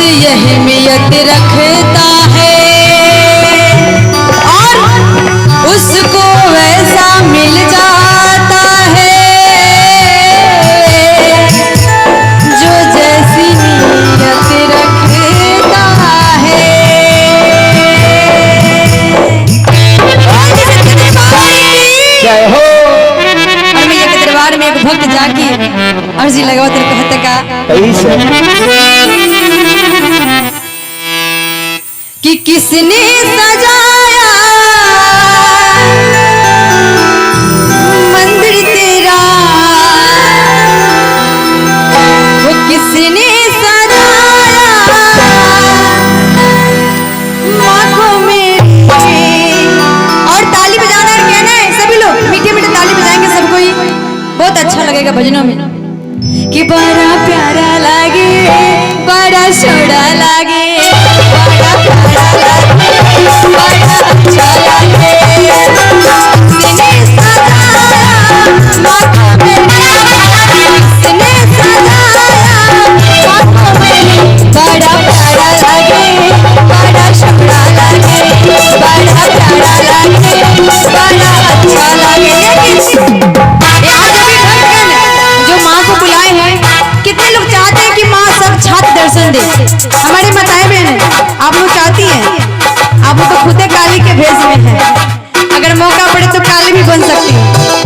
यही नियत रखता है और उसको वैसा मिल जाता है जो जैसी नियत रखता है। जय हो। और मैया के दरबार में एक भक्त जाके अर्जी लगाओ तेरे कहते का कि किसने सजाया मंदिर तेरा, वो किसने सजाया आँखों में। और ताली बजाना है, कहना है सभी लोग मीठे मीठे ताली बजाएंगे सबको ही बहुत अच्छा लगेगा भजनों में कि बड़ा प्यारा लागे बड़ा सोड़ा लागे बड़ा प्यारा लागे बड़ा अच्छा लागे किसने सजाया आँखों में, किसने सजाया आँखों में, बड़ा प्यारा लागे बड़ा सोड़ा लागे बड़ा प्यारा लागे बड़ा अच्छा लागे। कितने लोग चाहते हैं कि माँ सब छात्र दर्शन दे। हमारी माताएं बहन आप लोग चाहती हैं, आप लोग तो खुद काली के भेष में है, अगर मौका पड़े तो काली भी बन सकती है।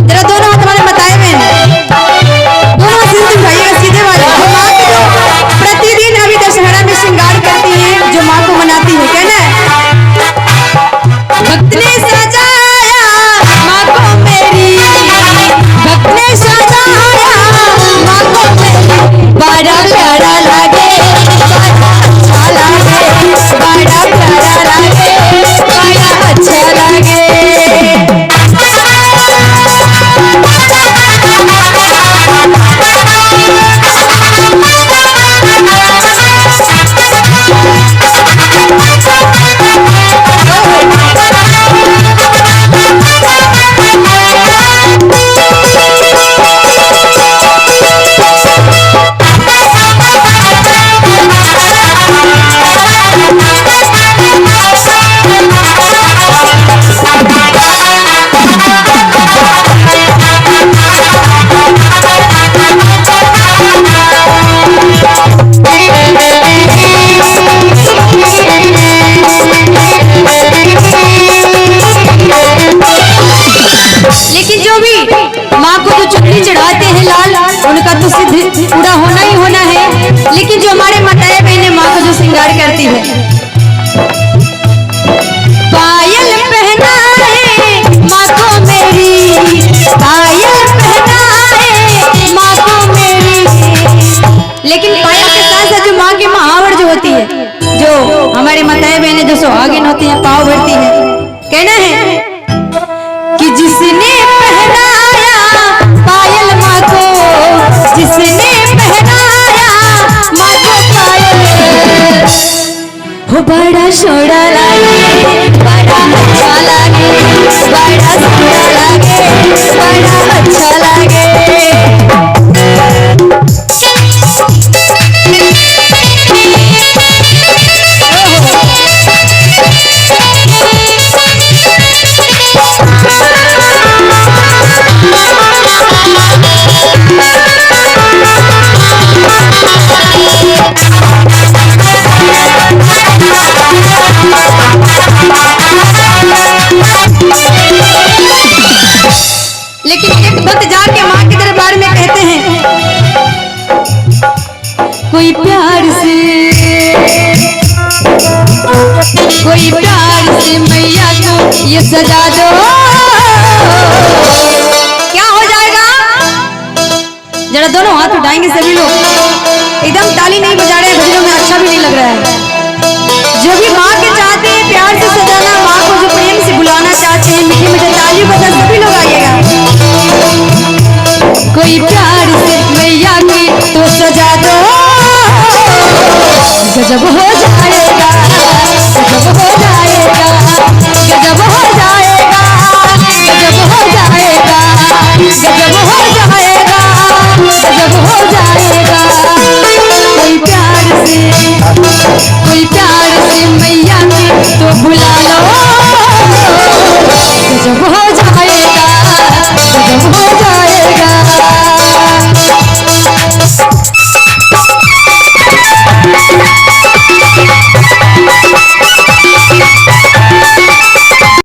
जरा दोनों हाथ हमारे माताएं बहन दोनों सिंधु भाई सीधे वाले जो माँ के जो प्रतिदिन अभी दशहरा में श्रृंगार करती है, जो माँ को मनाती है, कहना है भक्त ने सजाया माँ को मेरी, भक्त ने सजाया माँ को मेरी, बड़ा प्यारा लागे बड़ा अच्छा लागे बड़ा प्यारा लागे बड़ा अच्छा लागे। चढ़ाते हैं लाल उनका तो सिद्ध पूरा होना ही होना है, लेकिन जो हमारे माताएं बहनें माँ को जो श्रृंगार करती है, पायल पहनाए माँ को मेरी, पायल पहनाए माँ को मेरी, लेकिन पायल के साथ साथ जो माँ की महावर जो होती है, जो हमारे माताएं बहनें जो सुहागिन होती है पाँव भरती है, कहना है कि जिसने पहनाया पायल माँ को, जिसने पहनाया माँ को पायल, वो बड़ा सोड़ा लागे बड़ा अच्छा लागे बड़ा सोड़ा लागे बड़ा अच्छा लागे। लेकिन एक भक्त जाके माँ के दरबार में कहते हैं कोई प्यार से मैया को ये सजा दो, क्या हो जाएगा। जरा दोनों हाथ उठाएंगे सभी लोग, एकदम ताली नहीं बजा रहे हैं, भजनों में अच्छा भी नहीं लग रहा है। जो भी माँ के चाहते हैं प्यार से सजाना, माँ को जो प्रेम से बुलाना चाहते हैं, मीठे मीठे ताली बजा सभी लोग आइएगा। कोई प्यार से मैया की तो सजा दो, गजब हो जाएगा गजब हो जाएगा गजब हो जाएगा गजब हो जाएगा गजब हो जाएगा।